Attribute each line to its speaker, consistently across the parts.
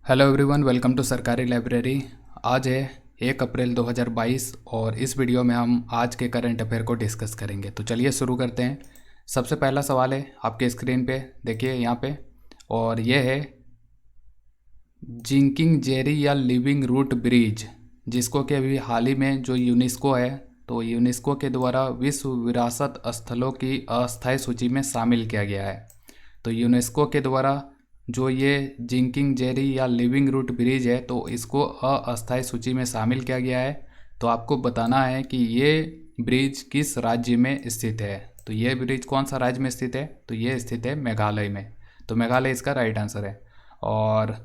Speaker 1: Hello everyone, welcome to सरकारी library. आज है 1 अप्रैल 2022 और इस वीडियो में हम आज के करंट अफेयर को डिस्कस करेंगे। तो चलिए शुरू करते हैं। सबसे पहला सवाल है आपके स्क्रीन पे, देखिए यहाँ पे, और ये है जिंकिंग जेरी या लिविंग रूट ब्रिज, जिसको कि अभी हाल ही में जो यूनेस्को है, तो यूनेस्को के द्वारा विश्व विरासत स्थलों की अस्थायी सूची में शामिल किया गया है। तो यूनेस्को के द्वारा जो ये जिंकिंग जेरी या लिविंग रूट ब्रिज है, तो इसको अस्थायी सूची में शामिल किया गया है। तो आपको बताना है कि ये ब्रिज किस राज्य में स्थित है। तो ये ब्रिज कौन सा राज्य में स्थित है, तो ये स्थित है मेघालय में। तो मेघालय इसका राइट आंसर है। और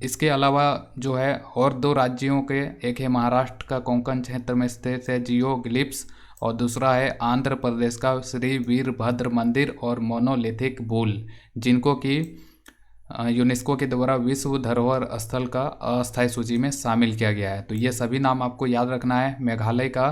Speaker 1: इसके अलावा जो है और दो राज्यों के, एक है महाराष्ट्र का कोंकण क्षेत्र में स्थित है जियोग्लिप्स, और दूसरा है आंध्र प्रदेश का श्री वीरभद्र मंदिर और मोनोलिथिक बुल, जिनको कि यूनेस्को के द्वारा विश्व धरोहर स्थल का अस्थायी सूची में शामिल किया गया है। तो ये सभी नाम आपको याद रखना है। मेघालय का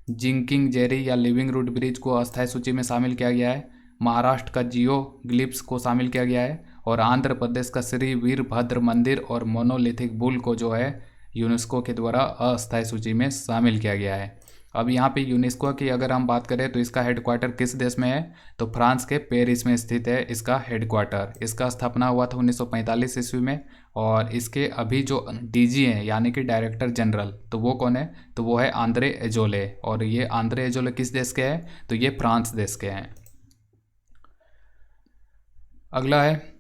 Speaker 1: जिंकिंग जेरी या लिविंग रूट ब्रिज को अस्थायी सूची में शामिल किया गया है, महाराष्ट्र का जियो ग्लिप्स को शामिल किया गया है, और आंध्र प्रदेश का श्री वीरभद्र मंदिर और मोनोलिथिक बुल को जो है यूनेस्को के द्वारा अस्थायी सूची में शामिल किया गया है। अब यहाँ पे यूनेस्को की अगर हम बात करें तो इसका हेडक्वार्टर किस देश में है, तो फ्रांस के पेरिस में स्थित है इसका हेडक्वार्टर। इसका स्थापना हुआ था 1945 ईस्वी में, और इसके अभी जो डीजी हैं यानी कि डायरेक्टर जनरल, तो वो कौन है, तो वो है आंद्रे एजोले। और ये आंद्रे एजोले किस देश के हैं, तो ये फ्रांस देश के हैं। अगला है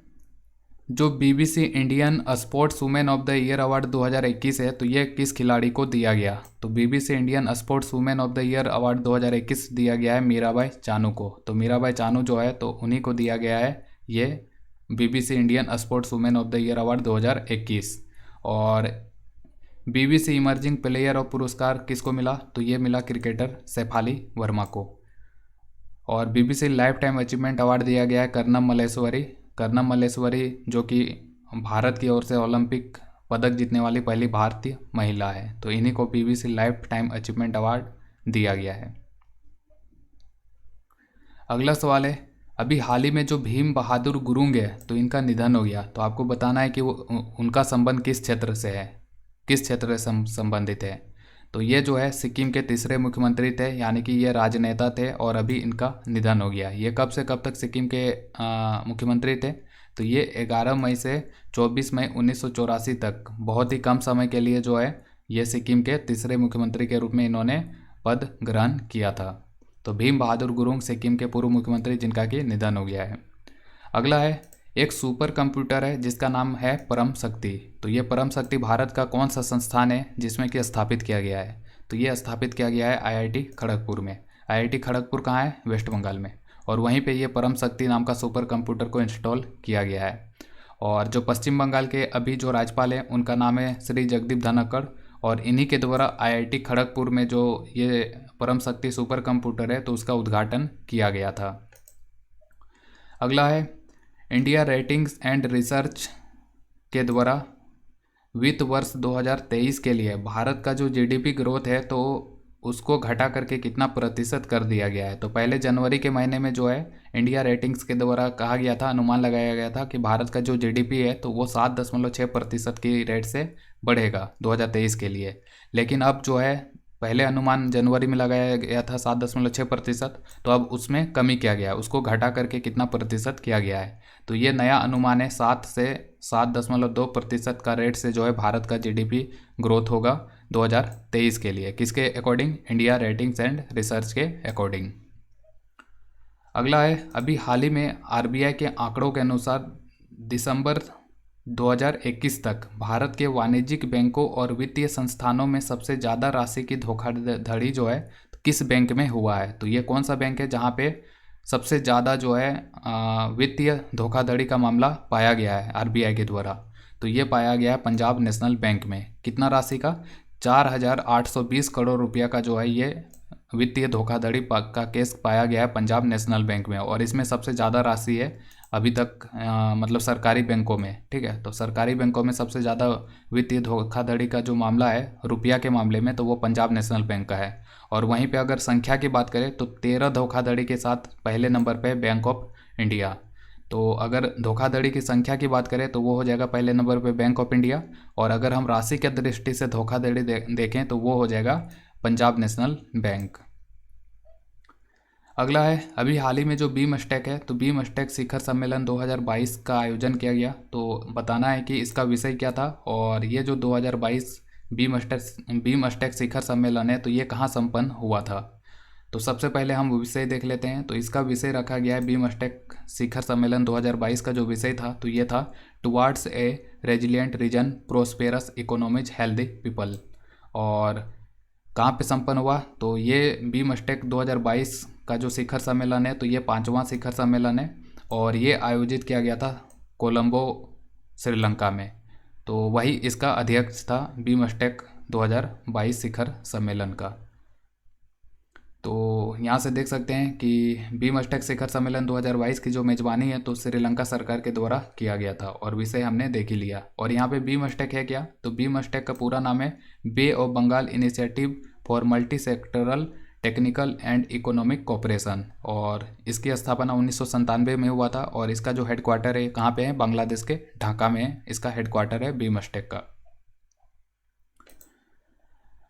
Speaker 1: जो BBC Indian sports women of the year award 2021 है, तो ये किस खिलाड़ी को दिया गया। तो BBC Indian sports women of the year award 2021 दिया गया है मीराबाई चानू को। तो मीराबाई चानू जो है तो उन्हीं को दिया गया है ये BBC Indian sports women of the year award 2021। और बीबीसी इमर्जिंग प्लेयर ऑफ पुरस्कार किसको मिला, तो ये मिला क्रिकेटर शेफाली वर्मा को। और BBC life time achievement award दिया गया है कर्नम मल्लेश्वरी। कर्नम मल्लेश्वरी जो कि भारत की ओर से ओलंपिक पदक जीतने वाली पहली भारतीय महिला है, तो इन्हीं को BBC life time achievement award दिया गया है। अगला सवाल है अभी हाल ही में जो भीम बहादुर गुरुंग है, तो इनका निधन हो गया। तो आपको बताना है कि वो उनका संबंध किस क्षेत्र से है, किस क्षेत्र से संबंधित है। तो ये जो है सिक्किम के तीसरे मुख्यमंत्री थे, यानी कि ये राजनेता थे, और अभी इनका निधन हो गया। ये कब से कब तक सिक्किम के मुख्यमंत्री थे, तो ये 11 मई से 24 मई 1984 तक, बहुत ही कम समय के लिए जो है ये सिक्किम के तीसरे मुख्यमंत्री के रूप में इन्होंने पद ग्रहण किया था। तो भीम बहादुर गुरुंग सिक्किम के पूर्व मुख्यमंत्री जिनका कि निधन हो गया है। अगला है एक सुपर कंप्यूटर है जिसका नाम है परम शक्ति। तो ये परम शक्ति भारत का कौन सा संस्थान है जिसमें कि स्थापित किया गया है, तो ये स्थापित किया गया है आईआईटी खड़गपुर में। आईआईटी खड़गपुर कहाँ है, वेस्ट बंगाल में। और वहीं पे ये परम शक्ति नाम का सुपर कंप्यूटर को इंस्टॉल किया गया है। और जो पश्चिम बंगाल के अभी जो राज्यपाल हैं उनका नाम है श्री जगदीप धनखड़, और इन्हीं के द्वारा आईआईटी खड़गपुर में जो ये परम शक्ति सुपर कंप्यूटर है तो उसका उद्घाटन किया गया था। अगला है इंडिया रेटिंग्स एंड रिसर्च के द्वारा वित्त वर्ष 2023 के लिए भारत का जो जीडीपी ग्रोथ है तो उसको घटा करके कितना प्रतिशत कर दिया गया है। तो पहले जनवरी के महीने में जो है इंडिया रेटिंग्स के द्वारा कहा गया था, अनुमान लगाया गया था कि भारत का जो जीडीपी है तो वो 7.6% की रेट से बढ़ेगा 2023 के लिए। लेकिन अब जो है पहले अनुमान जनवरी में लगाया गया था 7.6%, तो अब उसमें कमी किया गया, उसको घटा करके कितना प्रतिशत किया गया है। तो ये नया अनुमान है 7 से 7.2% का रेट से जो है भारत का जीडीपी ग्रोथ होगा 2023 के लिए। किसके according, India ratings and research के अकॉर्डिंग। अगला है अभी हाल ही में आरबीआई के आंकड़ों के अनुसार दिसंबर 2021 तक भारत के वाणिज्यिक बैंकों और वित्तीय संस्थानों में सबसे ज़्यादा राशि की धोखाधड़ी जो है तो किस बैंक में हुआ है। तो ये कौन सा बैंक है जहाँ पे सबसे ज़्यादा जो है वित्तीय धोखाधड़ी का मामला पाया गया है आरबीआई के द्वारा, तो ये पाया गया है पंजाब नेशनल बैंक में। कितना राशि का, 4,820 करोड़ रुपया का जो है ये वित्तीय धोखाधड़ी का केस पाया गया है पंजाब नेशनल बैंक में। और इसमें सबसे ज़्यादा राशि है अभी तक मतलब सरकारी बैंकों में, ठीक है। तो सरकारी बैंकों में सबसे ज़्यादा वित्तीय धोखाधड़ी का जो मामला है रुपया के मामले में, तो वो पंजाब नेशनल बैंक का है। और वहीं पे अगर संख्या की बात करें तो 13 धोखाधड़ी के साथ पहले नंबर पे बैंक ऑफ इंडिया। तो अगर धोखाधड़ी की संख्या की बात करें तो वो हो जाएगा पहले नंबर पे बैंक ऑफ इंडिया, और अगर हम राशि के दृष्टि से धोखाधड़ी देखें तो वो हो जाएगा पंजाब नेशनल बैंक। अगला है अभी हाल ही में जो बीम स्टैक है, तो बीम स्टैक शिखर सम्मेलन 2022 का आयोजन किया गया। तो बताना है कि इसका विषय क्या था, और ये जो 2022 बीम स्टैक शिखर सम्मेलन है तो ये कहाँ संपन्न हुआ था। तो सबसे पहले हम विषय देख लेते हैं। तो इसका विषय रखा गया है बीम स्टैक शिखर सम्मेलन 2022 का जो विषय था तो ये था towards a resilient region prosperous economies healthy people. और कहाँ पे संपन्न हुआ, तो ये बीम स्टैक 2022 का जो शिखर सम्मेलन है तो ये 5वां शिखर सम्मेलन है, और ये आयोजित किया गया था कोलंबो श्रीलंका में। तो वही इसका अध्यक्ष था बीम स्टैक 2022 शिखर सम्मेलन का। तो यहाँ से देख सकते हैं कि बीम स्टैक शिखर सम्मेलन 2022 की जो मेजबानी है तो श्रीलंका सरकार के द्वारा किया गया था, और विषय हमने देख ही लिया। और यहाँ पे बीम स्टैक है क्या, तो बीम स्टैक का पूरा नाम है Bay of Bengal initiative for multi sectoral technical and economic cooperation, और इसकी स्थापना 1997 में हुआ था। और इसका जो हेडक्वार्टर है कहाँ पे है, बांग्लादेश के ढाका में है इसका हेडक्वार्टर है बीम स्टैक का।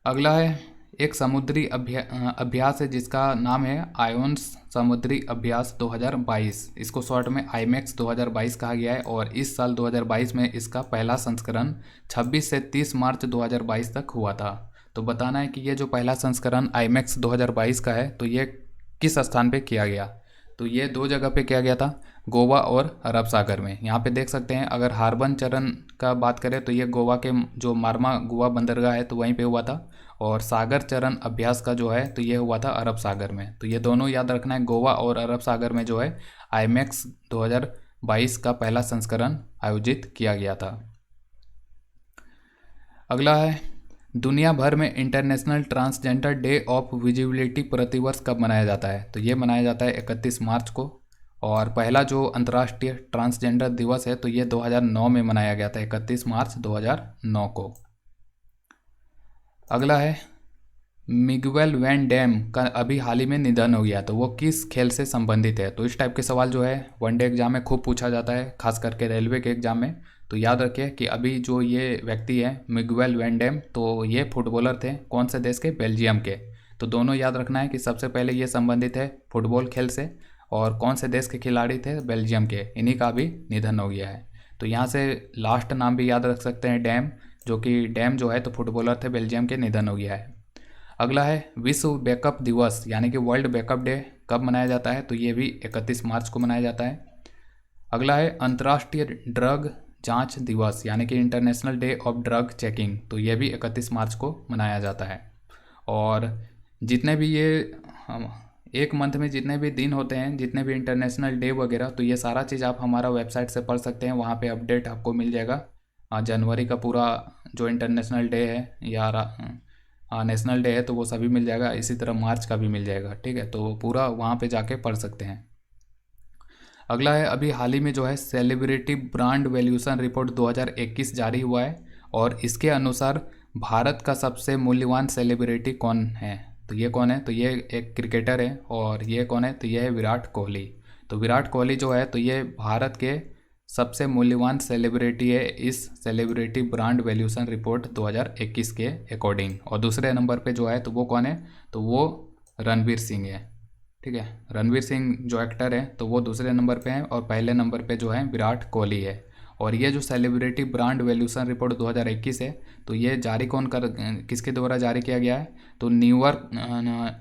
Speaker 1: अगला है एक समुद्री अभ्यास है जिसका नाम है आयोन्स समुद्री अभ्यास 2022। इसको शॉर्ट में आईमैक्स 2022 कहा गया है, और इस साल 2022 में इसका पहला संस्करण 26 से 30 मार्च 2022 तक हुआ था। तो बताना है कि ये जो पहला संस्करण आईमैक्स 2022 का है तो ये किस स्थान पे किया गया, तो ये 2 जगह पे किया गया था, गोवा और अरब सागर में। यहाँ पे देख सकते हैं अगर हार्बन चरण का बात करें तो ये गोवा के जो मार्मा गोवा बंदरगाह है तो वहीं पे हुआ था, और सागर चरण अभ्यास का जो है तो ये हुआ था अरब सागर में। तो ये दोनों याद रखना है, गोवा और अरब सागर में जो है आईमैक्स 2022 का पहला संस्करण आयोजित किया गया था। अगला है दुनिया भर में international transgender day of visibility प्रतिवर्ष कब मनाया जाता है, तो ये मनाया जाता है 31 मार्च को। और पहला जो अंतर्राष्ट्रीय ट्रांसजेंडर दिवस है तो ये 2009 में मनाया गया था, 31 मार्च 2009 को। अगला है मिगुएल वैन डैम का अभी हाल ही में निधन हो गया, तो वो किस खेल से संबंधित है। तो इस टाइप के सवाल जो है वनडे एग्जाम में खूब पूछा जाता है, खास करके रेलवे के एग्जाम में। तो याद रखिए कि अभी जो ये व्यक्ति है मिगुएल वैन डैम, तो ये फुटबॉलर थे, कौन से देश के, बेल्जियम के। तो दोनों याद रखना है कि सबसे पहले ये संबंधित है फुटबॉल खेल से, और कौन से देश के खिलाड़ी थे, बेल्जियम के, इन्हीं का भी निधन हो गया है। तो यहाँ से लास्ट नाम भी याद रख सकते हैं डैम, जो कि डैम जो है तो फुटबॉलर थे बेल्जियम के, निधन हो गया है। अगला है विश्व बैकअप दिवस यानी कि वर्ल्ड बैकअप डे कब मनाया जाता है, तो ये भी 31 मार्च को मनाया जाता है। अगला है अंतर्राष्ट्रीय ड्रग जांच दिवस यानी कि international day of drug checking, तो ये भी 31 मार्च को मनाया जाता है। और जितने भी ये एक मंथ में जितने भी दिन होते हैं, जितने भी इंटरनेशनल डे वगैरह, तो ये सारा चीज़ आप हमारा वेबसाइट से पढ़ सकते हैं, वहाँ पे अपडेट आपको मिल जाएगा। जनवरी का पूरा जो इंटरनेशनल डे है या नेशनल डे है तो वो सभी मिल जाएगा, इसी तरह मार्च का भी मिल जाएगा, ठीक है। तो पूरा वहाँ पे जाके पढ़ सकते हैं। अगला है अभी हाल ही में जो है सेलिब्रिटी ब्रांड वैल्यूएशन रिपोर्ट 2021 जारी हुआ है, और इसके अनुसार भारत का सबसे मूल्यवान सेलिब्रिटी कौन है, तो ये कौन है, तो ये एक क्रिकेटर है, और ये कौन है, तो ये है विराट कोहली। तो विराट कोहली जो है तो ये भारत के सबसे मूल्यवान सेलिब्रिटी है इस सेलिब्रिटी ब्रांड वैल्यूएशन रिपोर्ट 2021 के अकॉर्डिंग। और दूसरे नंबर पे जो है तो वो कौन है, तो वो रणवीर सिंह है, ठीक है। रणवीर सिंह जो एक्टर है तो वो दूसरे नंबर पे हैं, और पहले नंबर पे जो है विराट कोहली है। और ये जो सेलिब्रिटी ब्रांड वैल्यूएशन रिपोर्ट 2021 है तो ये जारी किसके द्वारा जारी किया गया है, तो न्यूयॉर्क,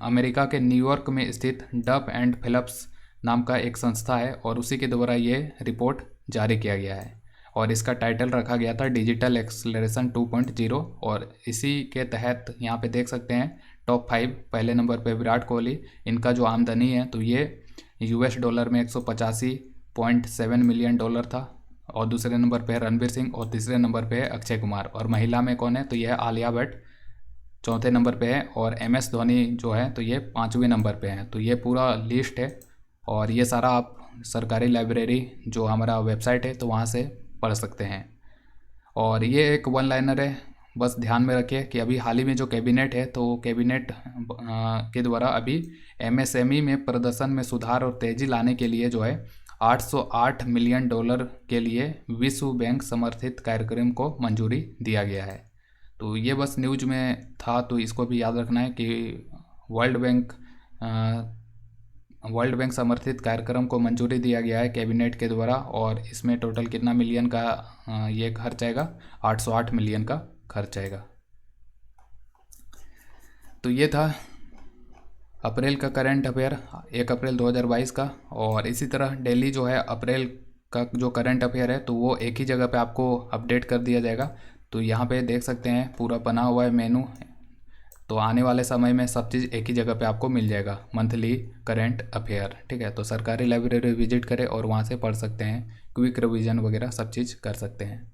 Speaker 1: अमेरिका के न्यूयॉर्क में स्थित डफ एंड फिलिप्स नाम का एक संस्था है, और उसी के द्वारा ये रिपोर्ट जारी किया गया है। और इसका टाइटल रखा गया था डिजिटल एक्सलरेशन 2.0, और इसी के तहत यहाँ पे देख सकते हैं टॉप 5 पहले नंबर पे विराट कोहली, इनका जो आमदनी है तो ये $US में 185.7 मिलियन डॉलर था। और दूसरे नंबर पे है रणवीर सिंह, और तीसरे नंबर पे है अक्षय कुमार। और महिला में कौन है, तो यह है आलिया भट्ट, चौथे नंबर पे है। और MS धोनी जो है तो ये 5वें नंबर पे है। तो ये पूरा लिस्ट है, और ये सारा आप सरकारी लाइब्रेरी जो हमारा वेबसाइट है तो वहाँ से पढ़ सकते हैं। और ये एक वन लाइनर है, बस ध्यान में रखिए कि अभी हाल ही में जो कैबिनेट है तो कैबिनेट के द्वारा अभी MSME में प्रदर्शन में सुधार और तेज़ी लाने के लिए जो है $808 मिलियन के लिए विश्व बैंक समर्थित कार्यक्रम को मंजूरी दिया गया है। तो ये बस न्यूज में था, तो इसको भी याद रखना है कि वर्ल्ड बैंक समर्थित कार्यक्रम को मंजूरी दिया गया है कैबिनेट के द्वारा, और इसमें टोटल कितना मिलियन का ये खर्च आएगा, 808 मिलियन का खर्च आएगा। तो ये था अप्रैल का करंट अफेयर, 1 अप्रैल 2022 का। और इसी तरह डेली जो है अप्रैल का जो करंट अफेयर है तो वो एक ही जगह पे आपको अपडेट कर दिया जाएगा। तो यहाँ पे देख सकते हैं पूरा बना हुआ है मेनू। तो आने वाले समय में सब चीज़ एक ही जगह पे आपको मिल जाएगा, मंथली करंट अफेयर, ठीक है। तो सरकारी लाइब्रेरी विजिट करें और वहाँ से पढ़ सकते हैं, क्विक रिवीजन वगैरह सब चीज़ कर सकते हैं।